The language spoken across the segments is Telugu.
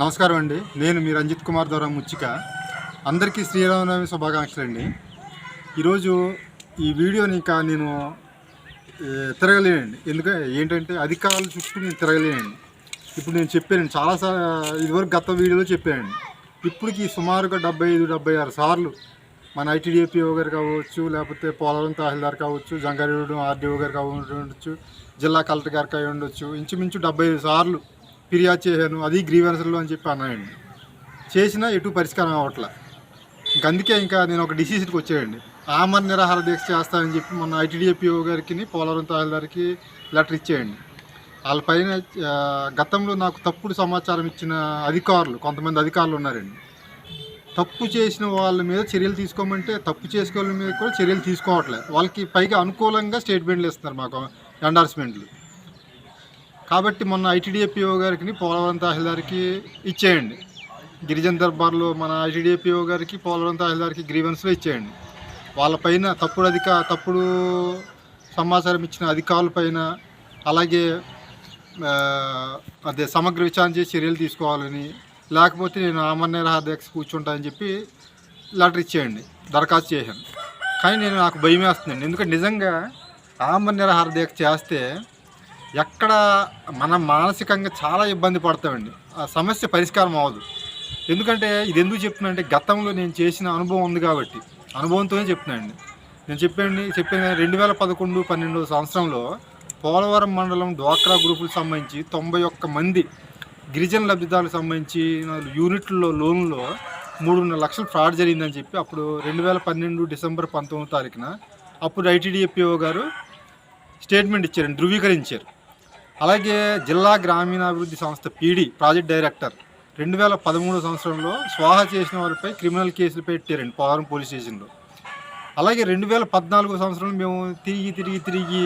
నమస్కారం అండి. నేను మీ రంజిత్ కుమార్ ద్వారా ముచ్చిక. అందరికీ శ్రీరామనవమి శుభాకాంక్షలు అండి. ఈరోజు ఈ వీడియోని ఇంకా నేను తిరగలేనండి. ఏంటంటే అధికారుల చుట్టూ నేను తిరగలేనండి. ఇప్పుడు నేను చెప్పానండి ఇదివరకు గత వీడియోలో చెప్పానండి. ఇప్పటికి సుమారుగా 75-76 సార్లు మన ఐటీడీఏపీఓ గారు కావచ్చు, లేకపోతే పోలవరం తహసీల్దార్ కావచ్చు, జంగారెడ్డి ఆర్డీఓ గారు కావచ్చు, జిల్లా కలెక్టర్ గారికి అయి ఉండొచ్చు, ఇంచుమించు 75 సార్లు ఫిర్యాదు చేశాను. అది గ్రీవెన్స్లో అని చెప్పి అన్నాయండి. చేసినా ఎటు పరిష్కారం అవ్వట్లే. అందుకే నేను ఒక డిసిషన్కి వచ్చాయండి. ఆమరణ నిరాహార దీక్ష చేస్తానని చెప్పి మొన్న ఐటీడీఏపీఓ గారికి, పోలవరం తహసీల్దార్కి లెటర్ ఇచ్చేయండి. వాళ్ళపైన గతంలో నాకు తప్పుడు సమాచారం ఇచ్చిన కొంతమంది అధికారులు ఉన్నారండి. తప్పు చేసిన వాళ్ళ మీద చర్యలు తీసుకోమంటే తప్పు చేసే వాళ్ళ మీద కూడా చర్యలు తీసుకోవట్లేదు. వాళ్ళకి పైగా అనుకూలంగా స్టేట్మెంట్లు ఇస్తున్నారు, మాకు ఎండార్స్మెంట్లు. కాబట్టి మొన్న ఐటీడీఏపీఓ గారికి, పోలవరం తహసీల్దార్కి ఇచ్చేయండి. గిరిజన దర్బార్లో మన ఐటీడీఏపీఓ గారికి, పోలవరం తహసీల్దార్కి గ్రీవెన్స్లో ఇచ్చేయండి. వాళ్ళపైన తప్పుడు సమాచారం ఇచ్చిన అధికారులపైన అలాగే సమగ్ర విచారణ చేసి చర్యలు తీసుకోవాలని, లేకపోతే నేను ఆమరణ నిరాహార దీక్ష కూర్చుంటానని చెప్పి లెటర్ ఇచ్చేయండి, దరఖాస్తు చేశాను. కానీ నాకు భయం వేస్తుందండి. ఎందుకంటే నిజంగా ఆమరణ నిరాహార దీక్ష చేస్తే ఎక్కడ మనం మానసికంగా చాలా ఇబ్బంది పడతామండి. ఆ సమస్య పరిష్కారం అవ్వదు. ఎందుకంటే ఇది ఎందుకు చెప్తున్నానంటే, గతంలో నేను చేసిన అనుభవం ఉంది కాబట్టి అనుభవంతోనే చెప్తున్నానండి. నేను చెప్పాను 2011-12 సంవత్సరంలో పోలవరం మండలం డ్వాక్రా గ్రూపులకు సంబంధించి 91 మంది గిరిజన లబ్ధిదారులకు సంబంధించి యూనిట్లలో లోన్లో 3.5 లక్షలు ఫ్రాడ్ జరిగిందని చెప్పి అప్పుడు 2012 డిసెంబర్ 19వ తారీఖున అప్పుడు ఐటీడీఏపీఓ గారు స్టేట్మెంట్ ఇచ్చారండి, ధృవీకరించారు. అలాగే జిల్లా గ్రామీణాభివృద్ధి సంస్థ పీడీ ప్రాజెక్ట్ డైరెక్టర్ 2013 సంవత్సరంలో స్వాహా చేసిన వారిపై క్రిమినల్ కేసులు పెట్టారండి పోలవరం పోలీస్ స్టేషన్లో. అలాగే 2014 సంవత్సరంలో మేము తిరిగి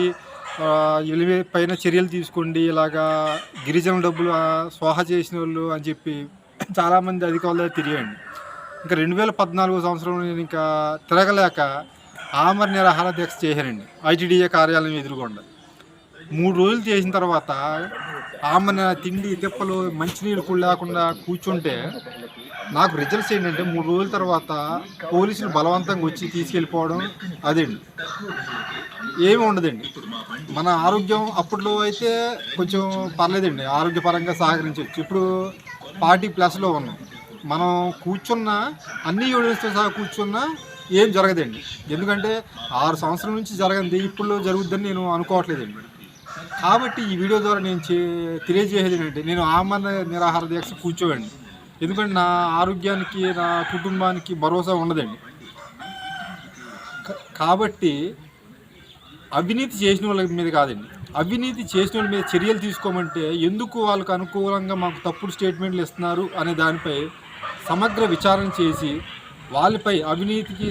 పైన చర్యలు తీసుకోండి, ఇలాగా గిరిజన డబ్బులు స్వాహా చేసిన వాళ్ళు అని చెప్పి చాలామంది అధికారులు తిరిగాండి. ఇంకా 2014 సంవత్సరంలో నేను ఇంకా తిరగలేక ఆమరణ నిరాహార దీక్ష చేశానండి ఐటీడీఏ కార్యాలయం ఎదురుగుండా. 3 రోజులు చేసిన తర్వాత తిండి తిప్పలు మంచినీళ్ళు కూడా లేకుండా కూర్చుంటే నాకు రిజల్ట్స్ ఏంటంటే 3 రోజుల తర్వాత పోలీసులు బలవంతంగా వచ్చి తీసుకెళ్ళిపోవడం. అదండి, ఏమి ఉండదండి. మన ఆరోగ్యం అప్పట్లో అయితే కొంచెం పర్లేదండి, ఆరోగ్యపరంగా సహకరించవచ్చు. ఇప్పుడు 40+ ఉన్నాం. మనం కూర్చున్న అన్ని ఎవిడెన్స్తో సహా కూర్చున్నా ఏం జరగదండి. ఎందుకంటే 6 సంవత్సరాల నుంచి జరగంది ఇప్పుడు జరుగుద్దని నేను అనుకోవట్లేదండి. కాబట్టి ఈ వీడియో ద్వారా నేను తెలియజేసేది ఏంటంటే, నేను ఆమరణ నిరాహార దీక్ష కూర్చోవండి. ఎందుకంటే నా ఆరోగ్యానికి, నా కుటుంబానికి భరోసా ఉండదండి. కాబట్టి అవినీతి చేసిన వాళ్ళ మీద కాదండి, అవినీతి చేసిన వాళ్ళ మీద చర్యలు తీసుకోమంటే ఎందుకు వాళ్ళకు అనుకూలంగా మాకు తప్పుడు స్టేట్మెంట్లు ఇస్తున్నారు అనే దానిపై సమగ్ర విచారణ చేసి వాళ్ళపై అవినీతికి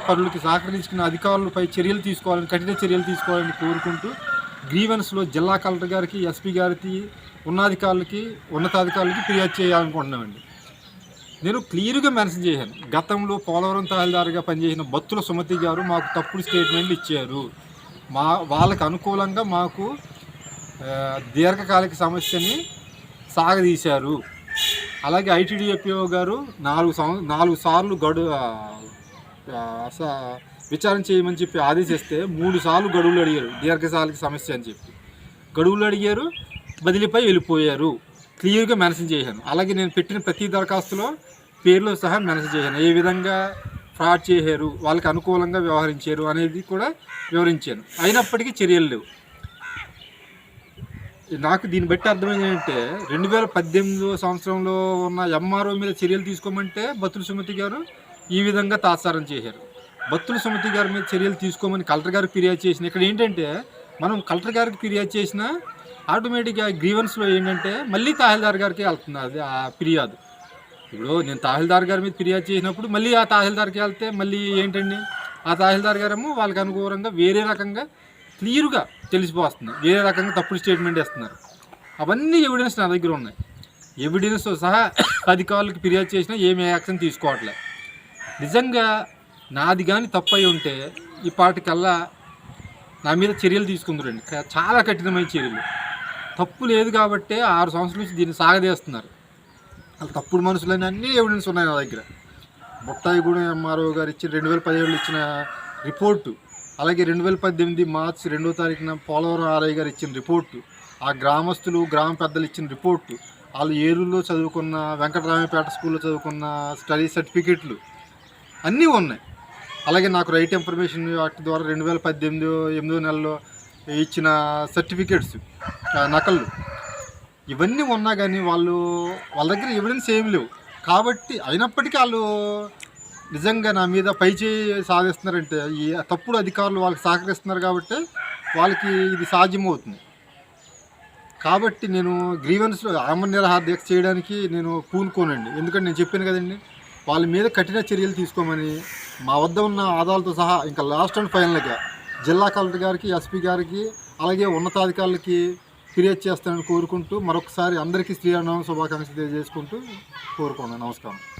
పరులకి సహకరించుకున్న అధికారులపై చర్యలు తీసుకోవాలని, కఠిన చర్యలు తీసుకోవాలని కోరుకుంటూ గ్రీవెన్స్లో జిల్లా కలెక్టర్ గారికి, ఎస్పీ గారికి, ఉన్నతాధికారులకి ఫిర్యాదు చేయాలనుకుంటున్నామండి. నేను క్లియర్గా మెన్షన్ చేశాను. గతంలో పోలవరం తహసీల్దార్గా పనిచేసిన బత్తుల సుమతి గారు మాకు తప్పుడు స్టేట్మెంట్లు ఇచ్చారు. వాళ్ళకి అనుకూలంగా మాకు దీర్ఘకాలిక సమస్యని సాగదీశారు. అలాగే ఐటీడీఏపీఓ గారు 4 సార్లు విచారణ చేయమని చెప్పి ఆదేశిస్తే 3 సార్లు గడువులు అడిగారు, దీర్ఘకాలిక సమస్య అని చెప్పి గడువులు అడిగారు, బదిలీపై వెళ్ళిపోయారు. క్లియర్గా మెన్షన్ చేశాను. అలాగే నేను పెట్టిన ప్రతి దరఖాస్తులో పేర్లు సహా మెన్షన్ చేశాను. ఏ విధంగా ఫ్రాడ్ చేశారు, వాళ్ళకి అనుకూలంగా వ్యవహరించారు అనేది కూడా వివరించాను. అయినప్పటికీ చర్యలు లేవు. నాకు దీన్ని బట్టి అర్థమైంది ఏంటంటే, 2018 సంవత్సరంలో ఉన్న ఎంఆర్ఓ మీద చర్యలు తీసుకోమంటే బత్తుల సుమతి గారు ఈ విధంగా తాత్సారం చేశారు. బత్తుల సుమతి గారి మీద చర్యలు తీసుకోమని కలెక్టర్ గారికి ఫిర్యాదు చేసిన, ఇక్కడ ఏంటంటే మనం కలెక్టర్ గారికి ఫిర్యాదు చేసిన ఆటోమేటిక్గా గ్రీవెన్స్లో ఏంటంటే మళ్ళీ తహసీల్దార్ గారికి వెళ్తుంది అది ఆ ఫిర్యాదు. ఇప్పుడు నేను తహసీల్దార్ గారి మీద ఫిర్యాదు చేసినప్పుడు మళ్ళీ ఆ తహసీల్దార్కి వెళ్తే మళ్ళీ ఏంటండి, ఆ తహసీల్దార్ గారేమో వాళ్ళకి అనుకూలంగా వేరే రకంగా క్లియర్గా తెలిసిపోతుంది, వేరే రకంగా తప్పుడు స్టేట్మెంట్ ఇస్తున్నారు. అవన్నీ ఎవిడెన్స్ నా దగ్గర ఉన్నాయి. ఎవిడెన్స్తో సహా అధికారులకు ఫిర్యాదు చేసినా ఏమి యాక్షన్ తీసుకోవట్లేదు. నిజంగా నాది కానీ తప్పు అయి ఉంటే ఈ పాటికల్లా నా మీద చర్యలు తీసుకుందరండి, చాలా కఠినమైన చర్యలు. తప్పు లేదు కాబట్టి 6 సంవత్సరాల నుంచి దీన్ని సాగదీస్తున్నారు. వాళ్ళు తప్పుడు మనుషులని అన్ని ఎవిడెన్స్ ఉన్నాయి నా దగ్గర. బుట్టాయిగూడెం ఎంఆర్ఓ గారు ఇచ్చిన 2017 ఇచ్చిన రిపోర్టు, అలాగే 2018 మార్చి 2వ తారీఖున పోలవరం ఆర్ఐ గారు ఇచ్చిన రిపోర్టు, ఆ గ్రామస్తులు గ్రామ పెద్దలు ఇచ్చిన రిపోర్టు, వాళ్ళు ఏలూరులో చదువుకున్న వెంకటరామపేట స్కూల్లో చదువుకున్న స్టడీ సర్టిఫికెట్లు అన్నీ ఉన్నాయి. అలాగే నాకు రైట్ ఇన్ఫర్మేషన్ యాక్ట్ ద్వారా 2018 8వ నెలలో ఇచ్చిన సర్టిఫికెట్స్ నకళ్ళు ఇవన్నీ ఉన్నా కానీ వాళ్ళ దగ్గర ఎవిడెన్స్ ఏమి లేవు. కాబట్టి అయినప్పటికీ వాళ్ళు నిజంగా నా మీద పైచేయి సాధిస్తున్నారంటే ఈ తప్పుడు అధికారులు వాళ్ళకి సహకరిస్తున్నారు కాబట్టి వాళ్ళకి ఇది సాధ్యమవుతుంది. కాబట్టి నేను గ్రీవెన్స్లో ఆమరణ నిరాహార దీక్ష చేయడానికి నేను పూనుకోనండి. ఎందుకంటే నేను చెప్పాను కదండి, వాళ్ళ మీద కఠిన చర్యలు తీసుకోమని మా వద్ద ఉన్న ఆధారాలతో సహా ఇంకా లాస్ట్ అండ్ ఫైనల్గా జిల్లా కలెక్టర్ గారికి, ఎస్పీ గారికి, అలాగే ఉన్నతాధికారులకి ఫిర్యాదు చేస్తానని కోరుకుంటూ మరొకసారి అందరికీ శ్రీరామనవమి శుభాకాంక్షలు తెలియజేసుకుంటూ కోరుకున్నాను. నమస్కారం.